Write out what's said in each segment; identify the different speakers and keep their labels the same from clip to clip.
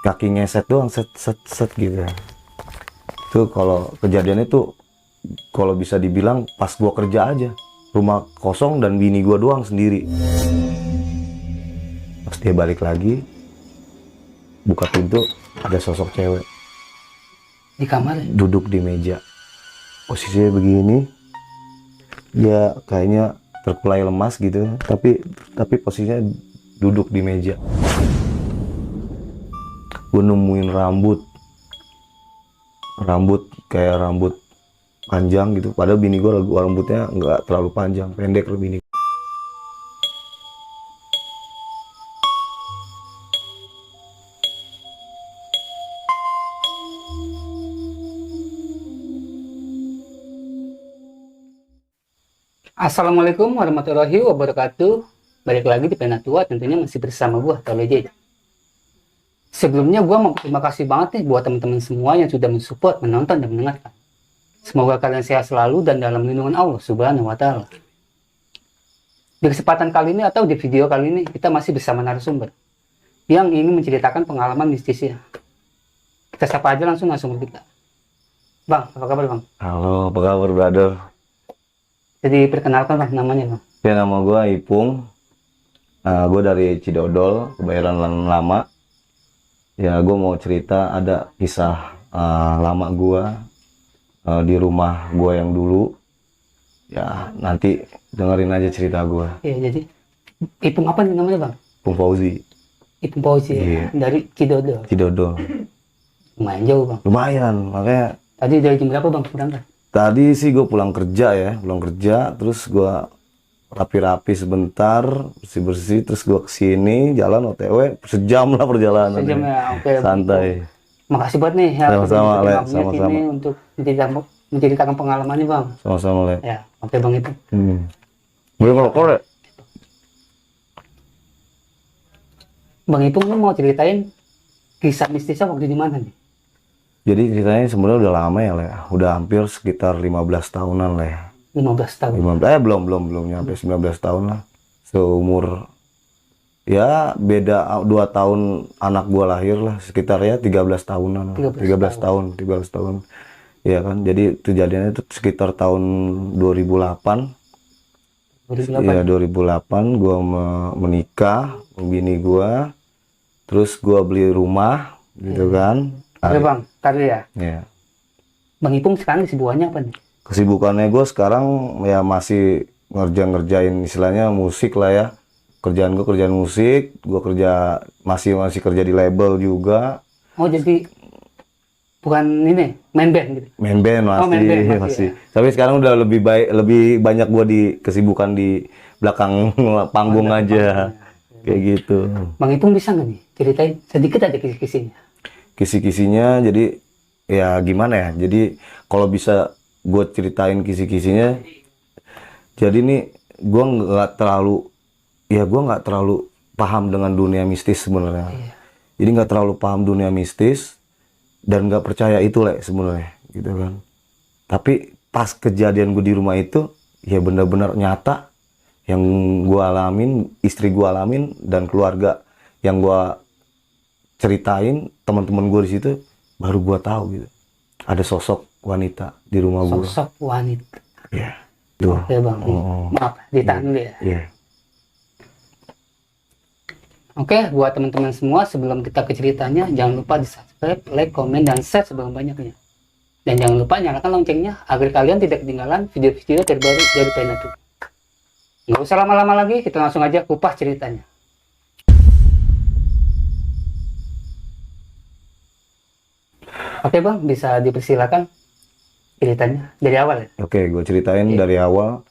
Speaker 1: kaki ngeset doang, set set set gitu. Itu kalau kejadiannya tuh kalau bisa dibilang pas gua kerja aja, rumah kosong dan bini gua doang sendiri. Pas dia balik lagi, buka pintu, ada sosok cewek
Speaker 2: Di kamar.
Speaker 1: duduk di meja. Posisinya begini, dia kayaknya terkulai lemas gitu, tapi posisinya duduk di meja. Gue nemuin rambut kayak rambut panjang gitu, padahal bini gue rambutnya nggak terlalu panjang, pendek loh bini.
Speaker 2: Assalamualaikum warahmatullahi wabarakatuh. Balik lagi di Pena Tua, tentunya masih bersama gua Toleje. Sebelumnya gua mau terima kasih banget nih buat teman-teman semua yang sudah mensupport, menonton dan mendengarkan. Semoga kalian sehat selalu dan dalam lindungan Allah Subhanahu wa taala. Di kesempatan kali ini atau di video kali ini kita masih bersama narasumber yang ingin menceritakan pengalaman mistisnya. Kita sapa aja langsung kita. Bang, apa kabar Bang?
Speaker 1: Halo, apa kabar brother?
Speaker 2: Jadi perkenalkan Bang namanya Bang.
Speaker 1: Ya, nama gue Ipung. Gue dari Cidodol, Kebayoran Lama. Ya, gue mau cerita ada kisah lama gue di rumah gue yang dulu. Ya, nanti dengerin aja cerita gue.
Speaker 2: Iya, jadi Ipung apa nih namanya Bang?
Speaker 1: Ipung Fauzi.
Speaker 2: Ipung Fauzi
Speaker 1: Iya.
Speaker 2: dari Cidodol.
Speaker 1: Cidodol.
Speaker 2: Lumayan jauh Bang.
Speaker 1: Lumayan, makanya
Speaker 2: Tadi dari jam berapa Bang berangkat?
Speaker 1: tadi sih gue pulang kerja, terus gue rapi-rapi sebentar, bersih-bersih, terus gue kesini, jalan OTW, sejam lah perjalanan.
Speaker 2: Sejam ya, oke.
Speaker 1: Santai.
Speaker 2: Makasih buat nih ya.
Speaker 1: Sama-sama, Le.
Speaker 2: Ini
Speaker 1: Sama-sama.
Speaker 2: untuk menceritakan pengalamannya Bang.
Speaker 1: Sama-sama, Le.
Speaker 2: Ya, oke Bang itu.
Speaker 1: Boleh ngerokok, Le?
Speaker 2: Bang Ipung lu mau ceritain kisah mistisnya waktu di mana nih?
Speaker 1: Jadi ceritanya sebenarnya udah lama ya, Le. Udah hampir sekitar 15 tahunan, Le.
Speaker 2: 15 tahun.
Speaker 1: Belum nyampe 19 tahun lah. Seumur ya beda 2 tahun anak gua lahir lah, sekitar ya 13 tahunan. 13 tahun. Iya kan. Jadi kejadiannya itu sekitar tahun 2008.
Speaker 2: 2008.
Speaker 1: Iya, 2008 gua menikah, bini gua. Terus gua beli rumah gitu kan.
Speaker 2: Oke Bang, tadi ya.
Speaker 1: Iya.
Speaker 2: Bang Ipung sekarang kesibukannya apa nih?
Speaker 1: Kesibukannya gue sekarang ya masih ngerjain istilahnya musik lah ya. Kerjaan gue kerjaan musik, gue masih kerja di label juga.
Speaker 2: Oh jadi bukan ini main band gitu?
Speaker 1: Main band masih,
Speaker 2: main band
Speaker 1: masih.
Speaker 2: Ya.
Speaker 1: Tapi sekarang udah lebih banyak gue di kesibukan di belakang panggung aja. Kayak gitu.
Speaker 2: Bang Ipung bisa nggak nih ceritain sedikit aja kisi-kisinya?
Speaker 1: Kisi-kisinya jadi ya gimana ya, jadi kalau bisa gue ceritain kisi-kisinya, jadi nih gue nggak terlalu paham dengan dunia mistis sebenarnya. Jadi nggak terlalu paham dunia mistis dan nggak percaya itu sebenarnya gitu kan. Tapi pas kejadian gue di rumah itu ya benar-benar nyata yang gue alamin, istri gue alamin, dan keluarga yang gue ceritain, teman-teman gue di situ baru gue tahu gitu ada sosok wanita di rumah gue.
Speaker 2: Sosok wanita.
Speaker 1: Iya. Tuh.
Speaker 2: Oke Bang. Maaf, ditahan dulu ya.
Speaker 1: Iya.
Speaker 2: Oke, buat teman-teman semua sebelum kita ke ceritanya jangan lupa di subscribe, like, komen, dan share sebanyak-banyaknya. Dan jangan lupa nyalakan loncengnya agar kalian tidak ketinggalan video-video terbaru dari Pena Tua. Nggak usah lama-lama lagi, kita langsung aja kupas ceritanya. Oke Bang, bisa dipersilakan ceritanya dari awal ya?
Speaker 1: Oke, gue ceritain dari awal.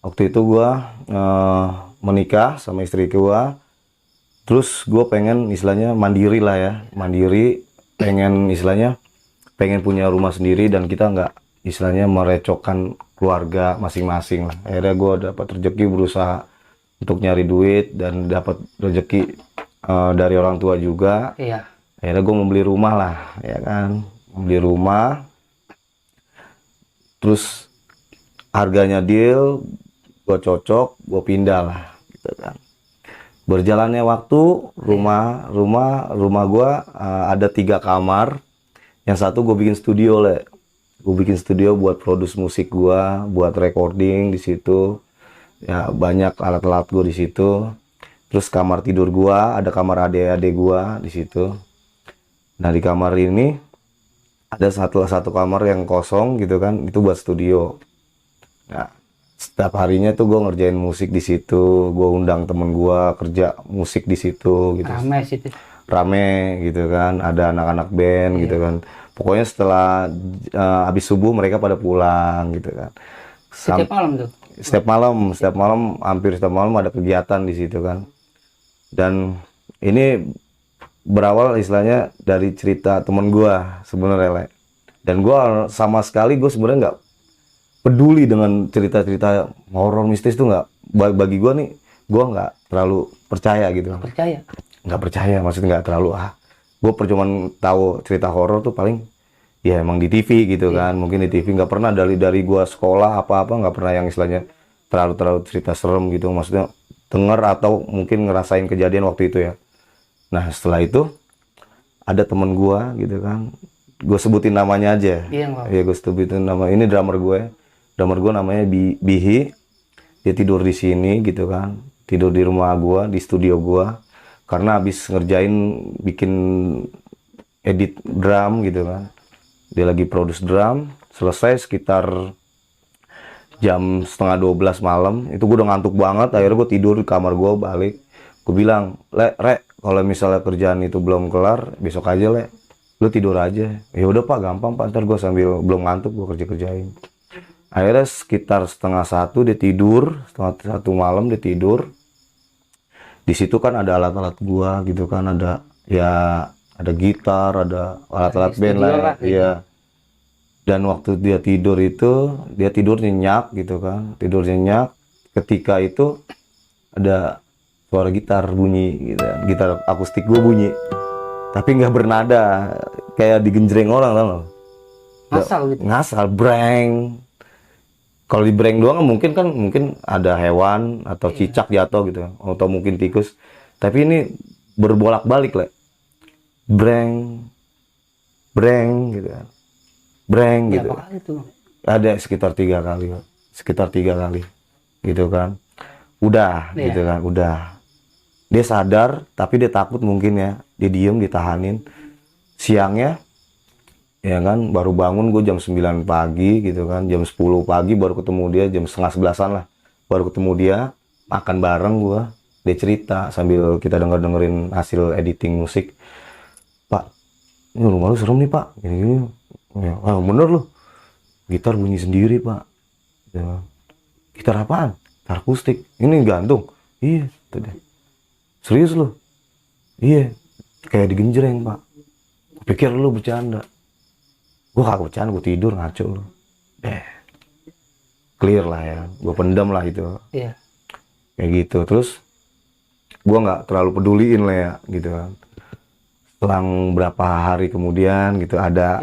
Speaker 1: Waktu itu gue menikah sama istri gue. Terus gue pengen istilahnya mandiri lah ya. Mandiri, pengen punya rumah sendiri dan kita nggak istilahnya merecokkan keluarga masing-masing lah. Akhirnya gue dapat rezeki, berusaha untuk nyari duit dan dapat rezeki dari orang tua juga.
Speaker 2: Iya.
Speaker 1: Akhirnya gue membeli rumah lah, ya kan, membeli rumah, terus harganya deal, gue cocok, gue pindah lah, gitu kan. Berjalannya waktu, rumah gua ada 3 kamar. Yang satu gue bikin studio, gue bikin studio buat produce musik gua, buat recording di situ. Ya banyak alat-alat gue di situ. Terus kamar tidur gua, ada kamar adik-adik gua di situ. Nah di kamar ini ada satu kamar yang kosong gitu kan, itu buat studio. Nah setiap harinya tuh gue ngerjain musik di situ, gue undang temen gua kerja musik di situ gitu.
Speaker 2: Ramai situ.
Speaker 1: Rame gitu kan, ada anak-anak band gitu kan. Pokoknya setelah habis subuh mereka pada pulang gitu kan.
Speaker 2: Setiap malam tuh.
Speaker 1: Setiap malam, hampir setiap malam ada kegiatan di situ kan. Dan ini berawal istilahnya dari cerita temen gua sebenarnya, Le. Dan gua sama sekali gue sebenarnya nggak peduli dengan cerita-cerita horor mistis tuh nggak. Bagi gua nih, gua nggak terlalu percaya gitu.
Speaker 2: Percaya.
Speaker 1: Nggak percaya, maksudnya nggak terlalu gue cuman tahu cerita horor tuh paling ya emang di TV gitu kan, mungkin di TV, nggak pernah dari gue sekolah apa nggak pernah yang istilahnya terlalu cerita serem gitu, maksudnya denger atau mungkin ngerasain kejadian waktu itu ya. Nah setelah itu ada temen gue gitu kan, gue sebutin namanya aja.
Speaker 2: Iya, Bang.
Speaker 1: Ya gue sebutin nama, ini drummer gue namanya Bihi. Dia tidur di sini gitu kan, tidur di rumah gue, di studio gue. Karena habis ngerjain bikin edit drum gitu kan, dia lagi produce drum, selesai sekitar jam setengah 12 malam, itu gue udah ngantuk banget, akhirnya gue tidur di kamar gue, balik, gue bilang, Rek, kalau misalnya kerjaan itu belum kelar, besok aja, Le, lu tidur aja. Ya udah Pak, gampang Pak, ntar gue sambil belum ngantuk gue kerjain. Akhirnya sekitar setengah 1 dia tidur, setengah 1 malam dia tidur. Di situ kan ada alat-alat gua gitu kan, ada gitar, ada alat-alat band lah, iya. Dan waktu dia tidur itu, dia tidur nyenyak gitu kan, tidur nyenyak. Ketika itu ada suara gitar bunyi gitu, gitar akustik gua bunyi, tapi nggak bernada, kayak digenjreng orang, tau nggak?
Speaker 2: Ngasal gitu.
Speaker 1: Ngasal, breng. Kalau di breng doang mungkin ada hewan atau cicak jatuh gitu, atau mungkin tikus. Tapi ini berbolak-balik, Le. Breng, breng gitu kan. Breng gitu.
Speaker 2: Berapa kali tuh?
Speaker 1: Ada sekitar 3 kali, Le. Sekitar 3 kali gitu kan. Udah gitu kan, udah. Dia sadar tapi dia takut mungkin ya. Dia diem, ditahanin. Siangnya ya kan, baru bangun gue jam 9 pagi gitu kan, jam 10 pagi baru ketemu dia, jam setengah 11-an lah baru ketemu dia, makan bareng gue. Dia cerita sambil kita dengerin hasil editing musik, Pak, ini rumah lu serem nih Pak, gini-gini. Ya, bener lu, gitar bunyi sendiri Pak. Ya. Gitar apaan? Gitar akustik. Ini gantung? Iya tadi. Serius lu? Iya, kayak digenjreng Pak. Pikir lu bercanda. Gue kagak bercanda, gue tidur ngaco lu. Clear lah ya, gue pendam lah itu.
Speaker 2: Iya.
Speaker 1: Kayak gitu. Terus gue nggak terlalu peduliin lah ya gitu kan. Selang berapa hari kemudian gitu ada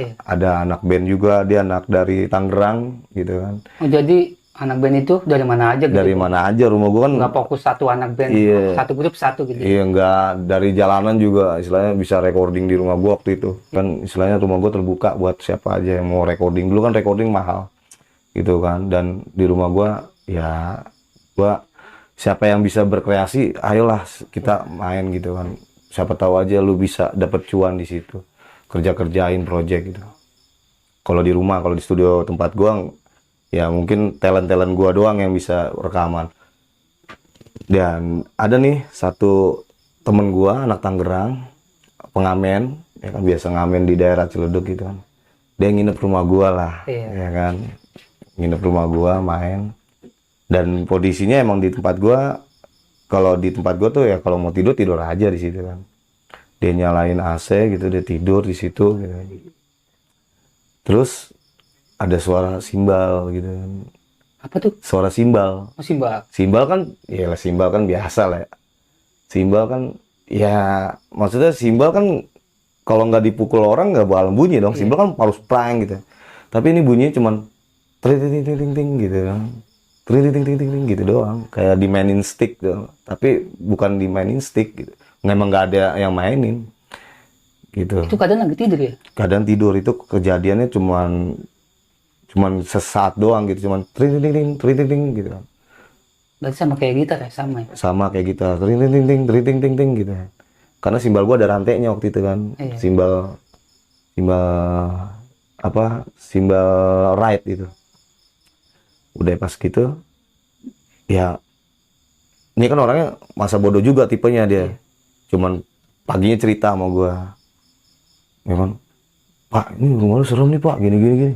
Speaker 1: anak band juga, dia anak dari Tangerang gitu kan.
Speaker 2: Oh, jadi anak band itu dari mana aja gitu?
Speaker 1: Dari mana aja, rumah gue kan
Speaker 2: nggak fokus satu anak band, satu grup satu gitu.
Speaker 1: Iya, nggak dari jalanan juga, istilahnya bisa recording di rumah gue waktu itu. Kan istilahnya rumah gue terbuka buat siapa aja yang mau recording. Dulu kan recording mahal gitu kan, dan di rumah gue ya siapa yang bisa berkreasi, ayolah kita main gitu kan. Siapa tahu aja lu bisa dapet cuan di situ, kerjain project gitu. Kalau di rumah, kalau di studio tempat gue ya mungkin talent gua doang yang bisa rekaman. Dan ada nih satu temen gua anak Tangerang, pengamen, ya kan, biasa ngamen di daerah Ciledug gitu kan. Dia nginep rumah gua lah, ya kan, nginep rumah gua main. Dan posisinya emang di tempat gua, kalau di tempat gua tuh ya kalau mau tidur aja di situ kan. Dia nyalain AC gitu, dia tidur di situ gitu. Terus ada suara simbal gitu kan.
Speaker 2: Apa tuh?
Speaker 1: Suara simbal.
Speaker 2: Oh, simbal.
Speaker 1: Simbal kan biasa lah ya. Simbal kan ya, maksudnya simbal kan kalau nggak dipukul orang nggak bakal bunyi dong. Simbal kan harus prank gitu. Tapi ini bunyinya cuman ting ting ting ting gitu kan. ting ting ting ting ting gitu doang, kayak dimainin stick tuh, tapi bukan dimainin stick gitu, memang nggak ada yang mainin gitu.
Speaker 2: Itu kadang lagi tidur ya?
Speaker 1: Kadang tidur itu kejadiannya cuman cuman sesaat doang gitu, cuman ting ting ting ting ting ting ting gitu kan.
Speaker 2: Berarti sama kayak gitar ya, sama ya?
Speaker 1: Sama kayak gitar, ting ting ting ting ting ting ting gitu. Karena simbal gua ada rantainya waktu itu kan,
Speaker 2: Iya.
Speaker 1: simbal simbal apa, simbal right itu. Udah pas gitu, ya ini kan orangnya masa bodoh juga tipenya dia. Cuman paginya cerita sama gua, memang Pak, ini rumah lu serem nih Pak, gini gini gini.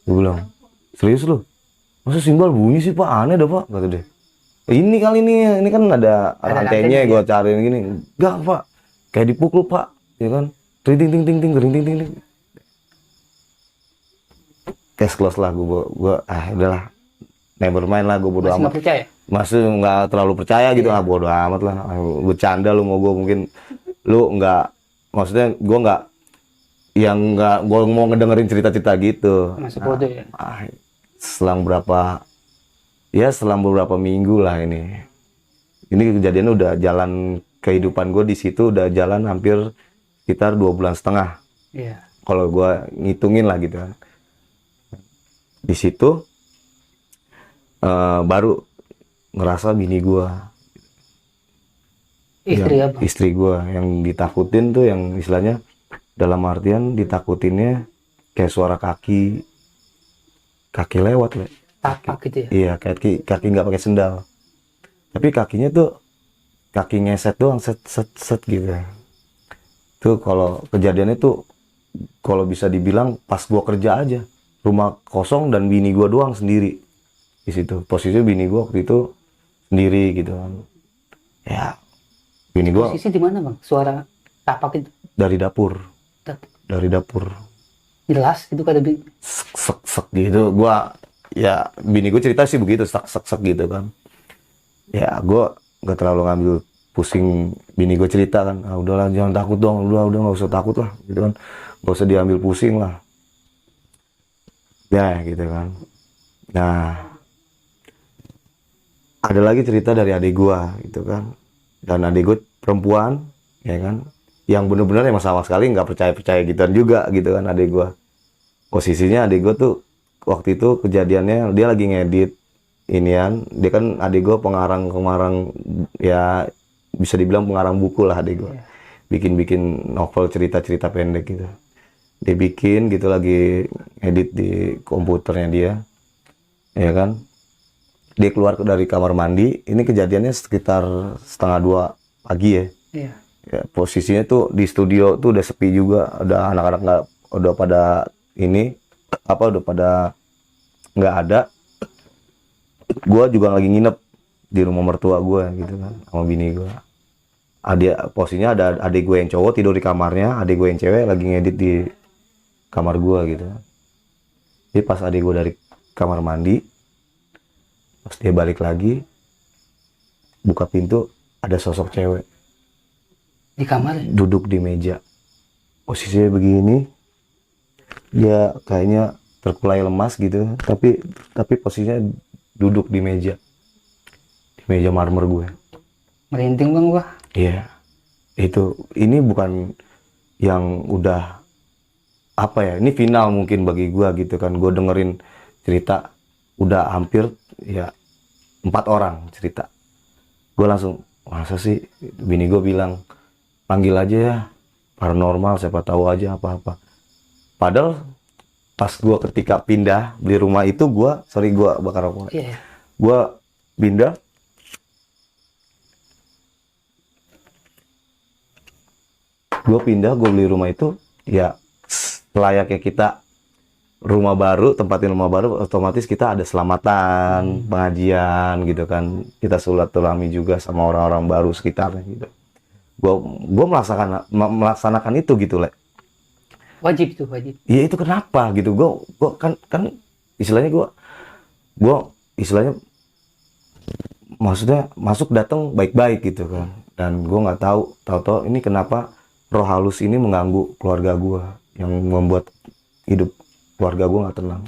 Speaker 1: Gue bilang, serius lu? Masa simbal bunyi sih Pak, aneh dah Pak, kata dia. Ini kali ini kan ada rantainya,
Speaker 2: rantainya,
Speaker 1: gue cariin gini. Enggak Pak, kayak dipukul Pak, ya kan? Ting ting ting ting ting ting ting ting ting. Case close lah, gue udahlah, never mind lah, gue bodo
Speaker 2: Masih
Speaker 1: amat.
Speaker 2: nggak percaya?
Speaker 1: Masih nggak terlalu percaya gitu, bodo amat lah. Bercanda lu mau gue mungkin, lu nggak, maksudnya gue nggak, yang nggak, gue mau ngedengerin cerita-cerita gitu.
Speaker 2: Masih bodoh ya?
Speaker 1: Selang beberapa minggu lah ini kejadiannya udah jalan, kehidupan gue di situ udah jalan hampir sekitar 2,5 bulan.
Speaker 2: Iya.
Speaker 1: Kalau gue ngitungin lah gitu kan. Di situ baru ngerasa bini gue,
Speaker 2: Istri ya, Bang?
Speaker 1: istri gue yang ditakutin tuh, yang istilahnya dalam artian ditakutinnya kayak suara kaki lewat, Le.
Speaker 2: Tapak gitu ya?
Speaker 1: Iya, kaki nggak pakai sendal, tapi kakinya tuh kaki ngeset doang, set set set gitu. Tuh kalau kejadiannya tuh, kalau bisa dibilang pas gua kerja aja, rumah kosong dan bini gua doang sendiri di situ. Posisinya bini gua waktu itu sendiri gitu kan. Ya, bini gua
Speaker 2: Posisi di mana, Bang? Suara tapak itu?
Speaker 1: dari dapur,
Speaker 2: Jelas itu kada
Speaker 1: sek sek sek gitu. Gua, ya bini gua cerita sih begitu, sek sek sek gitu kan. Ya gua nggak terlalu ngambil pusing bini gue cerita kan, udahlah jangan takut dong, udah nggak usah takut lah gitu kan, nggak usah diambil pusing lah ya gitu kan. Nah, ada lagi cerita dari adik gue gitu kan, dan adik gue perempuan ya kan, yang bener-bener emang sama sekali nggak percaya gituan juga gitu kan. Adik gue, posisinya adik gue tuh waktu itu kejadiannya dia lagi ngedit inian, dia kan adik gue pengarang ya, bisa dibilang pengarang buku lah adik gue. Bikin novel, cerita pendek gitu. Dia bikin gitu, lagi edit di komputernya dia. Ya kan? Dia keluar dari kamar mandi, ini kejadiannya sekitar 1:30 pagi ya.
Speaker 2: Iya.
Speaker 1: Ya, posisinya tuh di studio tuh udah sepi juga, ada anak-anak udah pada udah pada nggak ada. Gua juga lagi nginep di rumah mertua gue gitu kan, sama bini gue. Posisinya ada adik gue yang cowok tidur di kamarnya, adik gue yang cewek lagi ngedit di kamar gue gitu. Jadi pas adik gue dari kamar mandi, pas dia balik lagi, buka pintu, ada sosok cewek
Speaker 2: Di kamar?
Speaker 1: duduk di meja. Posisinya begini, dia kayaknya terkulai lemas gitu, tapi posisinya duduk di meja marmer gue.
Speaker 2: Merinding, Bang, gua.
Speaker 1: Iya, ini bukan yang udah apa ya, ini final mungkin bagi gua gitu kan. Gue dengerin cerita udah hampir ya 4 orang cerita. Gue langsung, masa sih, bini gue bilang panggil aja ya paranormal, siapa tahu aja apa-apa. Padahal pas gue ketika pindah beli rumah itu, gue bakar rokok.
Speaker 2: Iya.
Speaker 1: Gue pindah, gue beli rumah itu ya layaknya kita rumah baru, tempatin rumah baru, otomatis kita ada selamatan, pengajian gitu kan, kita silaturahmi juga sama orang-orang baru sekitarnya gitu. Gue melaksanakan itu gitu, Le.
Speaker 2: Wajib itu, wajib.
Speaker 1: Iya, itu kenapa gitu, gue kan istilahnya gue istilahnya maksudnya masuk datang baik-baik gitu kan, dan gue nggak tahu ini kenapa roh halus ini mengganggu keluarga gue, yang membuat hidup keluarga gue nggak tenang,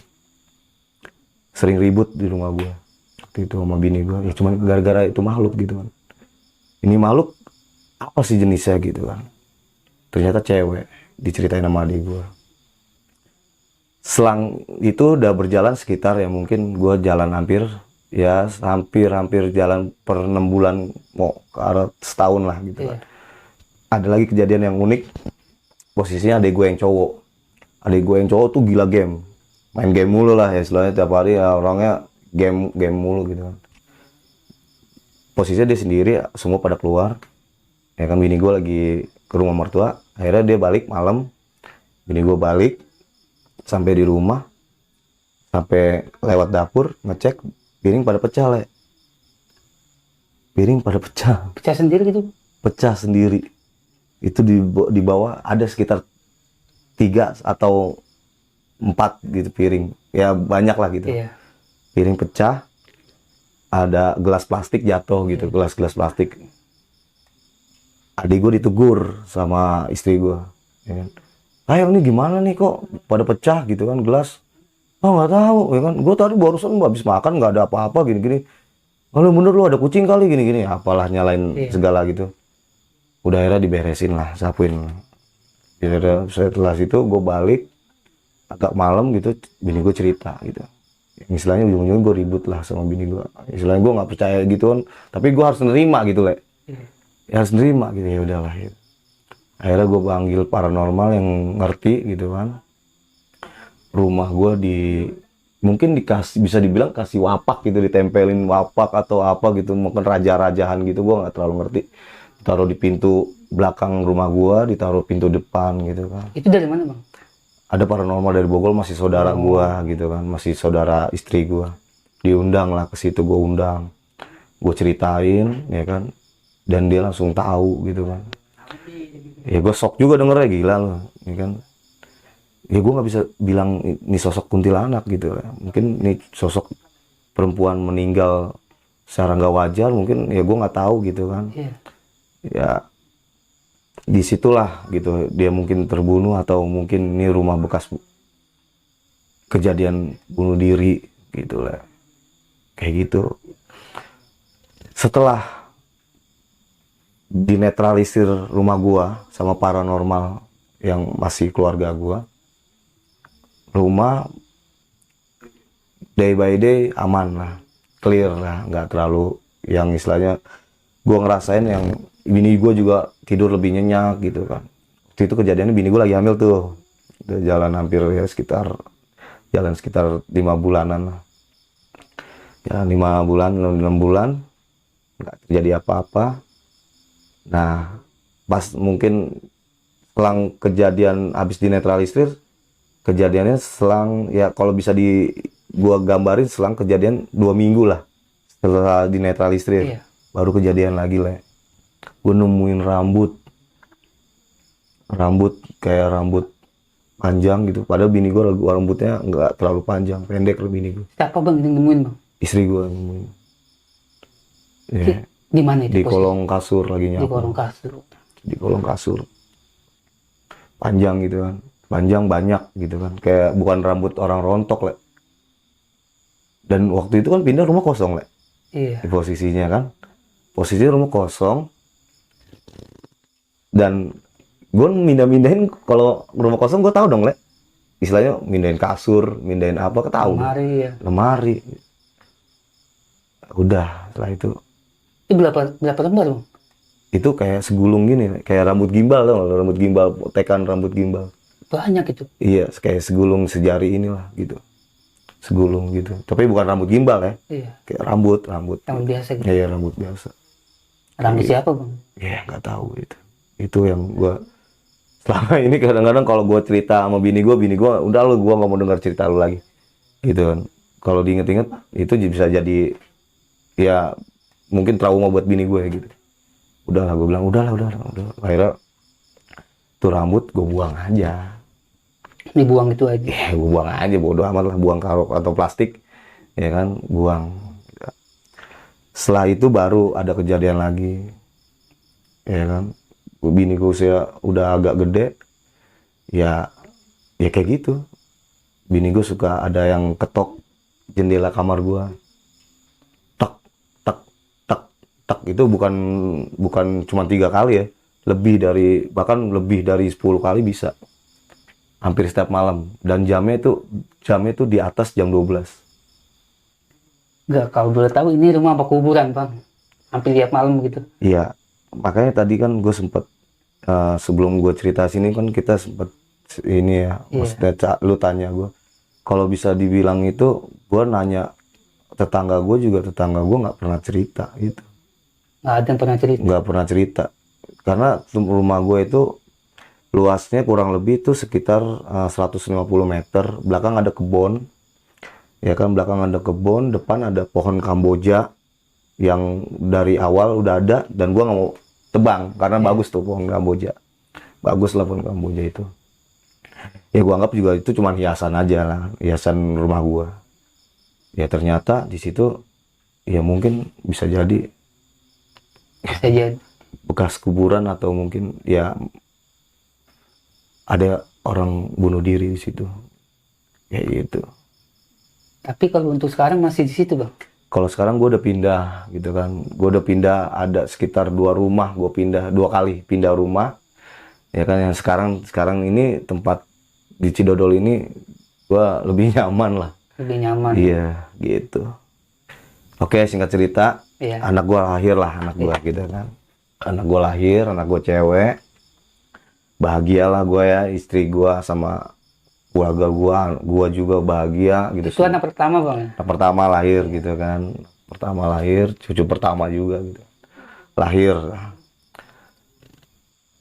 Speaker 1: sering ribut di rumah gue. waktu itu sama bini gue. Ya cuman gara-gara itu makhluk gitu kan. Ini makhluk apa sih jenisnya gitu kan. Ternyata cewek, diceritain sama adik gue. Selang itu udah berjalan sekitar ya mungkin gue jalan hampir jalan per 6 bulan mau ke arah setahun lah gitu kan. Ada lagi kejadian yang unik, posisinya adik gue yang cowok tuh gila game, main game mulu lah ya istilahnya, tiap hari ya orangnya game mulu gitu kan. Posisinya dia sendiri, semua pada keluar ya kan, bini gue lagi ke rumah mertua. Akhirnya dia balik malam, bini gue balik sampai di rumah, sampai lewat dapur ngecek piring pada pecah piring pada pecah
Speaker 2: sendiri gitu.
Speaker 1: pecah sendiri. Itu di bawah ada sekitar 3 atau 4 gitu piring, ya banyak lah gitu. Piring pecah, ada gelas plastik jatuh gitu, gelas plastik. Adik gue ditegur sama istri gue ya kan, ayo ini gimana nih kok pada pecah gitu kan gelas. Oh nggak tahu ya kan, gue tadi barusan habis makan nggak ada apa-apa gini-gini. Kalau bener lu ada kucing kali gini-gini, apalah nyalain segala gitu. Udah akhirnya diberesin lah, sapuin. Setelah situ gue balik agak malam gitu, bini gue cerita gitu. Istilahnya ujung-ujungnya gue ribut lah sama bini gue. Istilahnya gue nggak percaya gitu kan, tapi gue harus nerima gitu ya harus nerima gitu, ya udahlah gitu. Akhirnya gue panggil paranormal yang ngerti gitu kan. Rumah gue mungkin dikasih, bisa dibilang kasih wapak gitu, ditempelin wapak atau apa gitu, mungkin raja-rajahan gitu, gue nggak terlalu ngerti. Taruh di pintu belakang rumah gue, ditaruh pintu depan gitu kan.
Speaker 2: Itu dari mana bang?
Speaker 1: Ada paranormal dari Bogor, masih saudara gue gitu kan, masih saudara istri gue. Diundang lah ke situ, gue undang, gue ceritain ya kan, dan dia langsung tahu gitu kan. Ya gue shock juga dengernya, gila loh ya kan. Ya gue nggak bisa bilang ini sosok kuntilanak gitu ya, mungkin ini sosok perempuan meninggal secara nggak wajar mungkin, ya gue nggak tahu gitu kan. Ya disitulah gitu dia mungkin terbunuh, atau mungkin ini rumah bekas kejadian bunuh diri gitu lah, kayak gitu. Setelah dinetralisir rumah gua sama paranormal yang masih keluarga gua, rumah day by day aman lah, clear lah, nggak terlalu yang istilahnya gua ngerasain yang bini gua juga tidur lebih nyenyak gitu kan. Waktu itu kejadiannya bini gua lagi hamil tuh, udah jalan hampir ya sekitar 5 bulanan lah, jalan 5 bulan 6 bulan nggak terjadi apa-apa. Nah pas mungkin selang kejadian habis dinetralisir, kejadiannya selang ya kalau bisa gua gambarin selang kejadian 2 minggu lah setelah dinetralisir, baru kejadian lagi lah. Gue nemuin rambut kayak rambut panjang gitu, padahal bini gue rambutnya nggak terlalu panjang, pendek loh bini gue.
Speaker 2: Siapa bang yang nemuin bang?
Speaker 1: Istri gue nemuin.
Speaker 2: Di mana itu?
Speaker 1: Di kolong kasur lagi nyapu. Di kolong kasur. Panjang gitu kan, panjang banyak gitu kan, kayak bukan rambut orang rontok le. Dan waktu itu kan pindah rumah kosong le. Di posisinya kan, posisi rumah kosong. Dan gue mindahin kalau rumah kosong gue tahu dong le, istilahnya mindahin kasur, mindahin apa, ketahu lemari. Udah setelah itu
Speaker 2: berapa lembar bang?
Speaker 1: Itu kayak segulung gini, kayak rambut gimbal dong, rambut gimbal, tekan rambut gimbal.
Speaker 2: Banyak itu?
Speaker 1: Iya, kayak segulung sejari inilah gitu, segulung gitu, tapi bukan rambut gimbal ya. Kayak rambut
Speaker 2: biasa gitu.
Speaker 1: Iya, rambut biasa.
Speaker 2: Rambut siapa bang?
Speaker 1: Ya nggak tahu itu yang gue selama ini kadang-kadang kalau gue cerita sama bini gue udah lo, gue nggak mau dengar cerita lu lagi gitu kan. Kalau diinget-inget itu bisa jadi ya mungkin trauma buat bini gue gitu. Udahlah, gue bilang udah. Akhirnya tuh rambut gue buang aja.
Speaker 2: Dibuang gitu aja?
Speaker 1: Ya gue buang aja, bodo amat lah, buang karok atau plastik ya kan, buang. Setelah itu baru ada kejadian lagi ya kan, bini gue udah agak gede ya kayak gitu. Bini gue suka ada yang ketok jendela kamar gue tak itu bukan cuma 3 kali ya, bahkan lebih dari 10 kali bisa, hampir setiap malam. Dan jamnya itu di atas jam 12.
Speaker 2: Enggak, kalau boleh tahu ini rumah apa kuburan, Bang? Hampir tiap malam gitu.
Speaker 1: Iya, makanya tadi kan gue sempet sebelum gue cerita sini kan kita sempet ini ya,
Speaker 2: Iya.
Speaker 1: maksudnya lu tanya gue, kalau bisa dibilang itu, gue nanya tetangga gue nggak pernah cerita gitu,
Speaker 2: Nggak ada yang pernah cerita.
Speaker 1: nggak pernah cerita, karena rumah gue itu luasnya kurang lebih itu sekitar 150 meter, belakang ada kebun, ya kan, belakang ada kebun, depan ada pohon Kamboja yang dari awal udah ada, dan gue nggak mau tebang karena bagus tuh pohon Kamboja, bagus lah pohon Kamboja itu. Ya gue anggap juga itu cuma hiasan aja lah, hiasan rumah gue. Ya ternyata di situ ya mungkin bisa jadi
Speaker 2: Bisa jadi.
Speaker 1: bekas kuburan, atau mungkin ya ada orang bunuh diri di situ, kayak gitu.
Speaker 2: Tapi kalau untuk sekarang masih di situ, Bang.
Speaker 1: Kalau sekarang gue udah pindah gitu kan, gue udah pindah, ada sekitar 2 rumah gue pindah, 2 kali pindah rumah, ya kan. Yang sekarang ini tempat di Cidodol ini gue lebih nyaman lah.
Speaker 2: Lebih nyaman.
Speaker 1: Iya gitu. Oke, singkat cerita,
Speaker 2: Iya.
Speaker 1: anak gue lahir lah, anak gue gitu kan. Anak gue lahir, anak gue cewek. Bahagialah gue ya, istri gue sama keluarga gue juga bahagia gitu.
Speaker 2: Itu anak pertama, Bang.
Speaker 1: Anak pertama lahir gitu kan. Pertama lahir, cucu pertama juga gitu. Lahir.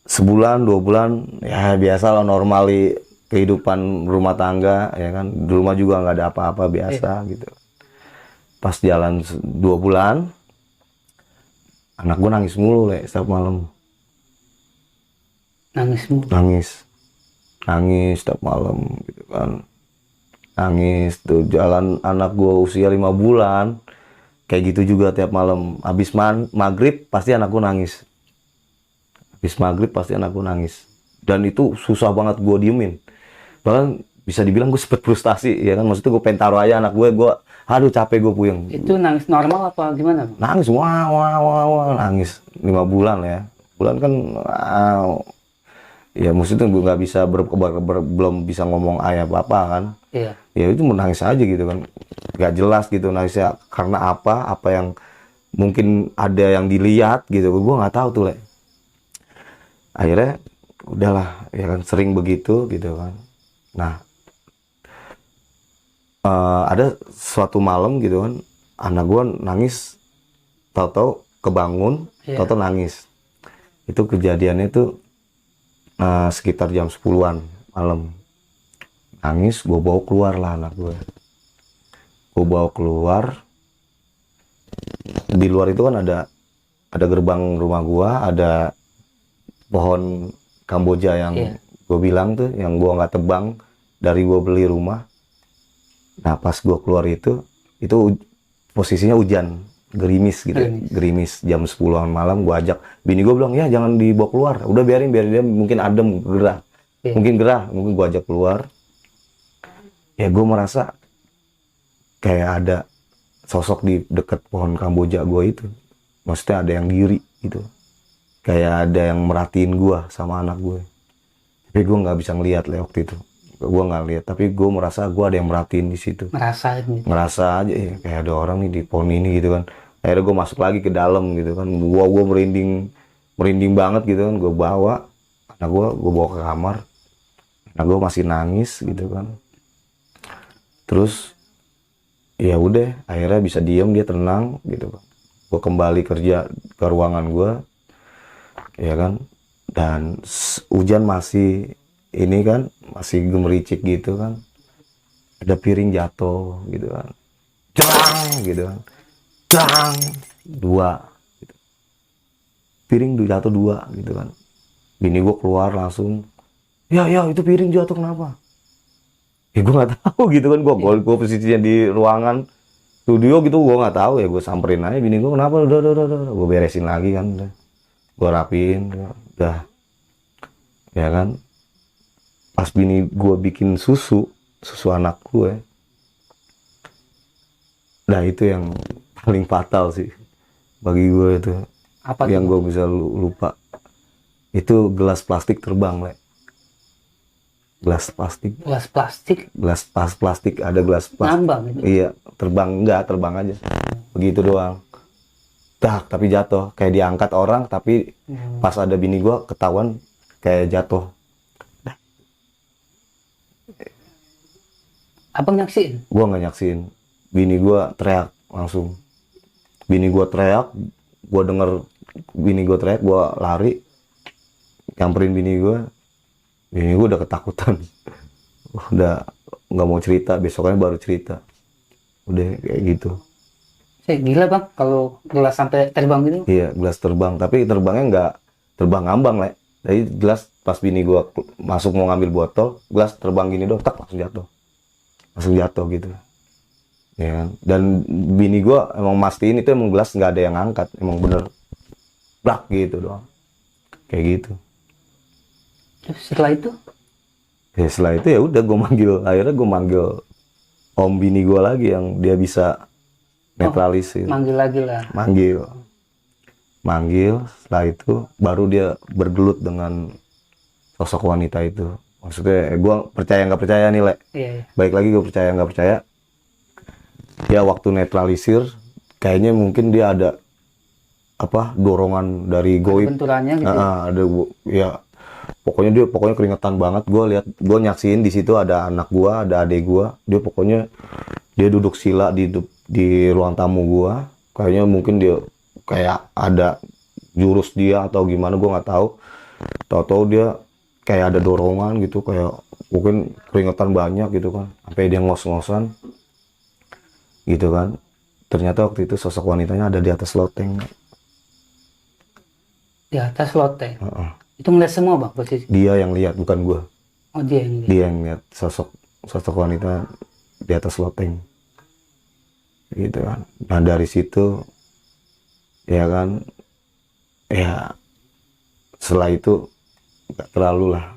Speaker 1: Sebulan, 2 bulan, ya biasa lah, normali kehidupan rumah tangga, ya kan. Di rumah juga nggak ada apa-apa, biasa gitu. Pas jalan 2 bulan, anak gue nangis mulu setiap malam.
Speaker 2: Nangis mulu.
Speaker 1: Nangis setiap malam gitu kan. Nangis tuh, jalan anak gue usia 5 bulan kayak gitu juga tiap malam. Habis maghrib pasti anak gue nangis. Dan itu susah banget gue diemin. Bahkan bisa dibilang gue sempet frustasi, ya kan. Maksudnya gue pengen taruh aja anak gue aduh capek, gue puyeng.
Speaker 2: Itu nangis normal apa gimana, Bang?
Speaker 1: Nangis, wah, nangis 5 bulan ya. Bulan kan, ya maksudnya gue nggak bisa belum bisa ngomong ayah bapak kan.
Speaker 2: Iya.
Speaker 1: Ya itu menangis aja gitu kan, nggak jelas gitu nangisnya karena apa yang mungkin ada yang dilihat gitu, gue nggak tahu tuh akhirnya udahlah, ya kan, sering begitu gitu kan. Nah, ada suatu malam gitu kan, anak gue nangis, tahu-tahu kebangun, tahu-tahu nangis. Itu kejadiannya tuh sekitar jam 10-an malam. Nangis, gue bawa keluar lah anak gue. Gue bawa keluar. Di luar itu kan ada gerbang rumah gue, ada pohon Kamboja yang gue bilang tuh, yang gue nggak tebang dari gue beli rumah. Nah pas gue keluar itu posisinya hujan, gerimis gitu, gerimis jam 10-an malam. Gue ajak bini gue, bilang ya jangan dibawa keluar, udah biarin dia, mungkin adem, gerah, mungkin gue ajak keluar. Ya gue merasa kayak ada sosok di dekat pohon Kamboja gue itu, maksudnya ada yang diri gitu, kayak ada yang merhatiin gue sama anak gue. Tapi gue nggak bisa ngeliat waktu itu, gue nggak lihat, tapi gue merasa gue ada yang merhatiin di situ. Ngerasa aja ya, kayak ada orang nih di pohon ini gitu kan. Akhirnya gue masuk lagi ke dalam gitu kan, gue merinding banget gitu kan. Gue bawa anak gue bawa ke kamar, anak gue masih nangis gitu kan. Terus ya udah, akhirnya bisa diem, dia tenang gitu kan. Gue kembali kerja ke ruangan gue, ya kan. Dan hujan masih ini kan, masih gemericik gitu kan. Ada piring jatuh gitu kan, jang gitu kan, jang, 2 gitu. Piring jatuh 2 gitu kan. Bini gue keluar langsung, ya itu piring jatuh kenapa? Ya gue nggak tahu gitu kan. Gue posisinya di ruangan studio gitu, gue nggak tahu. Ya gue samperin aja bini gue, kenapa? Udah gue beresin lagi kan, gue rapiin, udah, ya kan. Pas bini gue bikin susu anak gue, nah itu yang paling fatal sih. bagi gue itu.
Speaker 2: Apa
Speaker 1: Yang
Speaker 2: tuh?
Speaker 1: gue bisa lupa itu gelas plastik terbang, Le. Gelas plastik,
Speaker 2: Gelas plastik
Speaker 1: plastik ada gelas plastik.
Speaker 2: ngambang gitu.
Speaker 1: Iya, terbang aja. Begitu doang. Tapi jatuh, kayak diangkat orang, tapi pas ada bini gua ketahuan kayak jatuh.
Speaker 2: Abang nyaksiin?
Speaker 1: Gua nggak nyaksin. Bini gua teriak langsung. Bini gua teriak, gua denger bini gua teriak, gua lari, nyamperin bini gua. Bini gua udah ketakutan. Udah nggak mau cerita, besoknya baru cerita. Udah kayak gitu.
Speaker 2: Saya gila bang, kalau gelas sampai terbang gitu.
Speaker 1: Iya, gelas terbang, tapi terbangnya nggak terbang ngambang, Le. Jadi gelas pas bini gua masuk mau ngambil botol, gelas terbang gini doang, tak langsung jatuh gitu. Ya kan? Dan bini gua emang mastiin itu emang gelas nggak ada yang angkat, emang bener blak gitu doang, kayak gitu.
Speaker 2: Terus setelah itu,
Speaker 1: Ya setelah itu ya udah akhirnya gua manggil om bini gua lagi yang dia bisa netralisir.
Speaker 2: manggil lagi lah.
Speaker 1: Manggil, setelah itu baru dia bergelut dengan sosok wanita itu. Maksudnya gue percaya nggak percaya nih, Le.
Speaker 2: Iya, iya.
Speaker 1: Baik lagi gue percaya nggak percaya. Ya waktu netralisir kayaknya mungkin dia ada dorongan dari goib.
Speaker 2: Benturannya gitu.
Speaker 1: Ada ya pokoknya keringetan banget. Gue nyaksiin di situ ada anak gue, ada adik gue. Dia duduk sila di ruang tamu gue. Kayaknya mungkin dia kayak ada jurus dia atau gimana, gue nggak tahu. Tahu-tahu dia kayak ada dorongan gitu, kayak mungkin keringetan banyak gitu kan, sampai dia ngos-ngosan gitu kan. Ternyata waktu itu sosok wanitanya ada di atas loteng.
Speaker 2: Di atas loteng.
Speaker 1: Heeh.
Speaker 2: Itu ngeliat semua bang posisi.
Speaker 1: Dia yang lihat, bukan gue.
Speaker 2: Oh dia yang lihat.
Speaker 1: Dia yang lihat sosok wanita di atas loteng gitu kan. Nah dari situ ya kan, ya setelah itu nggak terlalu lah,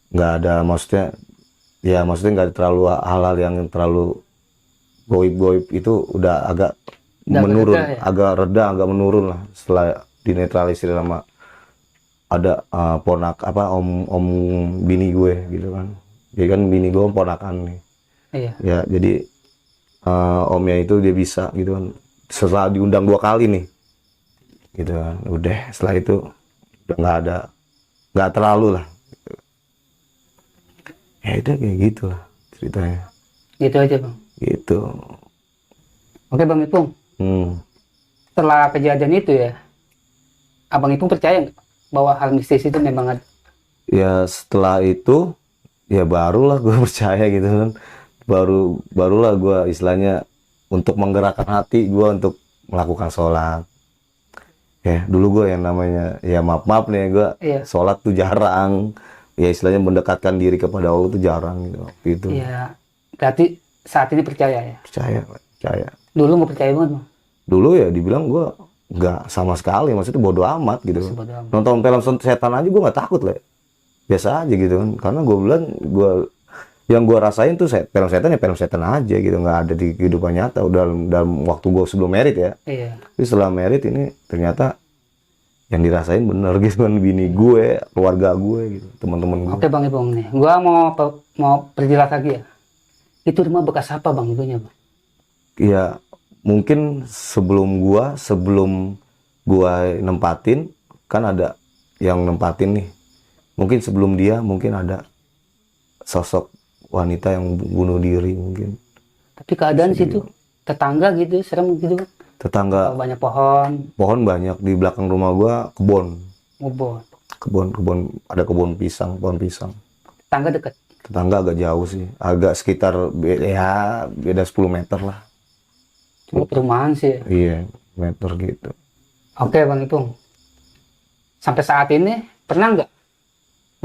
Speaker 1: nggak ada maksudnya nggak terlalu hal-hal yang terlalu goib itu udah agak menurun,
Speaker 2: reda ya?
Speaker 1: agak menurun lah setelah dinetralisir sama ada om bini gue gitu kan. Jadi kan bini gue ponakan nih.
Speaker 2: Iya.
Speaker 1: Ya jadi omnya itu dia bisa gitu kan, setelah diundang 2 kali nih gitu kan. Udah setelah itu udah nggak terlalu lah gitu. Ya udah kayak gitu lah ceritanya
Speaker 2: Gitu aja bang.
Speaker 1: gitu.
Speaker 2: Oke bang Ipung. Setelah kejadian itu ya, abang Ipung percaya nggak bahwa hal mistis itu memang ada?
Speaker 1: Ya setelah itu ya barulah gue percaya gitu kan, barulah gue istilahnya untuk menggerakkan hati gue untuk melakukan sholat. Ya dulu gue yang namanya ya maaf nih gue
Speaker 2: Iya.
Speaker 1: sholat tuh jarang, ya istilahnya mendekatkan diri kepada Allah tuh jarang gitu waktu itu.
Speaker 2: Iya. Berarti saat ini percaya ya?
Speaker 1: Percaya.
Speaker 2: Dulu nggak percaya banget bang.
Speaker 1: Dulu ya dibilang gue nggak sama sekali, maksudnya bodo amat gitu.
Speaker 2: Bodo amat.
Speaker 1: Nonton film setan aja gue nggak takut, Le. Biasa aja gitu kan, karena gue bilang yang gue rasain tuh film setan aja gitu, nggak ada di kehidupan nyata. Dalam waktu gue sebelum merit ya.
Speaker 2: Iya.
Speaker 1: Tapi setelah merit ini ternyata yang dirasain bener gitu kan, bini gue, keluarga gue gitu, teman-teman gue.
Speaker 2: Oke bang Ipung nih, gua mau perjelas lagi ya. Itu rumah bekas apa bang itunya bang?
Speaker 1: Ya mungkin sebelum gua nempatin kan ada yang nempatin nih. Mungkin sebelum dia mungkin ada sosok wanita yang bunuh diri mungkin.
Speaker 2: Tapi keadaan situ tetangga gitu serem gitu kan?
Speaker 1: Tetangga
Speaker 2: Banyak pohon,
Speaker 1: banyak di belakang rumah gua, kebun ada pohon pisang.
Speaker 2: tetangga dekat.
Speaker 1: Tetangga agak jauh sih, agak sekitar ya beda 10 meter lah.
Speaker 2: Cuma perumahan sih.
Speaker 1: Iya, meter gitu.
Speaker 2: Oke bang Ipung. Sampai saat ini pernah nggak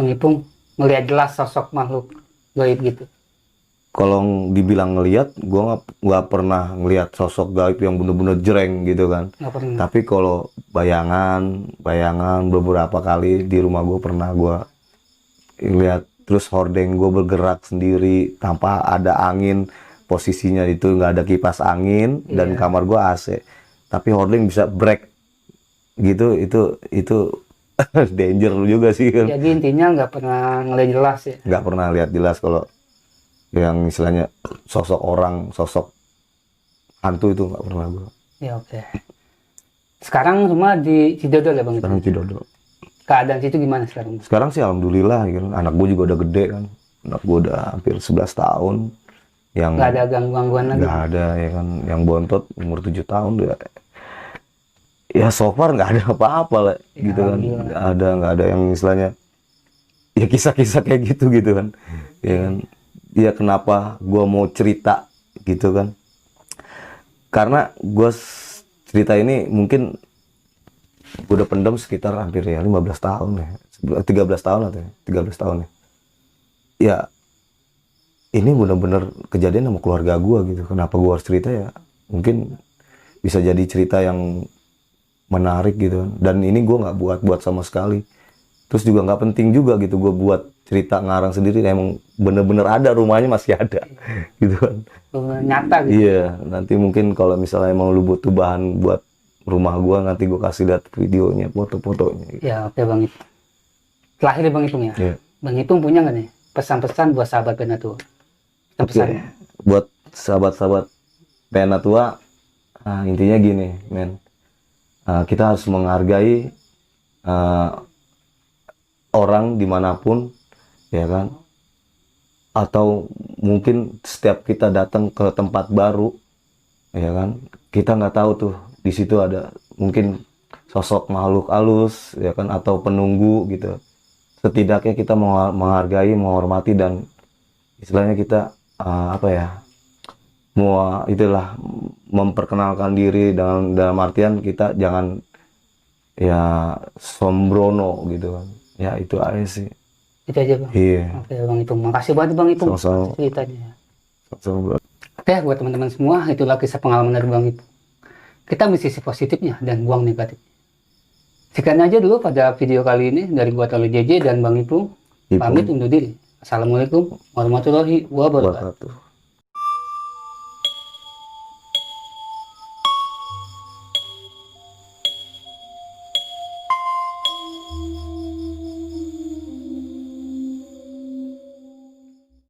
Speaker 2: bang Ipung melihat jelas sosok makhluk gaib gitu?
Speaker 1: Kalau dibilang ngelihat, gua nggak pernah ngelihat sosok gaib yang bener-bener jreng gitu kan.
Speaker 2: Nggak pernah.
Speaker 1: Tapi kalau bayangan beberapa kali di rumah gue pernah gue lihat, terus hordeng gue bergerak sendiri tanpa ada angin, posisinya itu nggak ada kipas angin dan
Speaker 2: Iya.
Speaker 1: kamar gue AC. tapi Hording bisa break gitu, itu danger juga sih kan.
Speaker 2: Jadi intinya nggak pernah ngeliat jelas ya.
Speaker 1: Nggak pernah lihat jelas kalau yang istilahnya sosok orang, sosok hantu itu nggak pernah gua.
Speaker 2: Ya oke. Sekarang rumah di Cidodol ya Bang?
Speaker 1: Sekarang Cidodol.
Speaker 2: Keadaan situ gimana sekarang?
Speaker 1: Sekarang sih alhamdulillah gitu. Anak gue juga udah gede kan. Anak gue udah hampir 11 tahun. Yang
Speaker 2: Nggak ada gangguan lagi?
Speaker 1: nggak ada ya kan. Yang bontot umur 7 tahun udah. Ya so far nggak ada apa-apa lah
Speaker 2: Ya,
Speaker 1: gitu kan.
Speaker 2: alhamdulillah.
Speaker 1: Nggak ada yang istilahnya ya kisah-kisah kayak gitu kan. Ya kan. Ya kenapa gue mau cerita gitu kan. Karena gue cerita ini mungkin gue udah pendam sekitar hampir ya 15 tahun ya. 13 tahun atau ya, 13 tahun ya. Ya ini benar-benar kejadian sama keluarga gue gitu. Kenapa gue harus cerita ya? Mungkin bisa jadi cerita yang menarik gitu kan. Dan ini gue nggak buat sama sekali. Terus juga nggak penting juga gitu gue buat cerita ngarang sendiri. Emang bener-bener ada, rumahnya masih ada gitu kan.
Speaker 2: Nyata gitu.
Speaker 1: Iya, nanti mungkin kalau misalnya emang lu butuh bahan buat rumah gua, nanti gua kasih lihat videonya, foto-fotonya gitu.
Speaker 2: Ya oke Bang Ipung. Terakhir Bang Ipung ya.
Speaker 1: Iya.
Speaker 2: Bang Ipung punya nggak nih pesan-pesan buat sahabat Penatua?
Speaker 1: Oke.
Speaker 2: Pesan.
Speaker 1: Buat sahabat-sahabat Penatua, intinya gini, men. Kita harus menghargai orang dimanapun, ya kan? Atau mungkin setiap kita datang ke tempat baru, ya kan? Kita nggak tahu tuh di situ ada mungkin sosok makhluk halus, ya kan? Atau penunggu gitu. Setidaknya kita menghargai, menghormati dan istilahnya kita apa ya? Mau itulah memperkenalkan diri dalam artian kita jangan ya sombrono gitu kan. Ya itu aja sih.
Speaker 2: Itu aja Bang.
Speaker 1: Iya.
Speaker 2: Oke Bang Ipung. Makasih banget Bang Ipung
Speaker 1: Sama-sama.
Speaker 2: atas ceritanya.
Speaker 1: Sama-sama.
Speaker 2: Oke buat teman-teman semua, itulah kisah pengalaman dari Bang Ipung. Kita ambil sisi positifnya dan buang negatif. Sekian aja dulu pada video kali ini dari gua Tolu JJ dan Bang Ipung.
Speaker 1: Ipung.
Speaker 2: Pamit undur diri. Assalamualaikum warahmatullahi wabarakatuh.
Speaker 1: Wabarakatuh.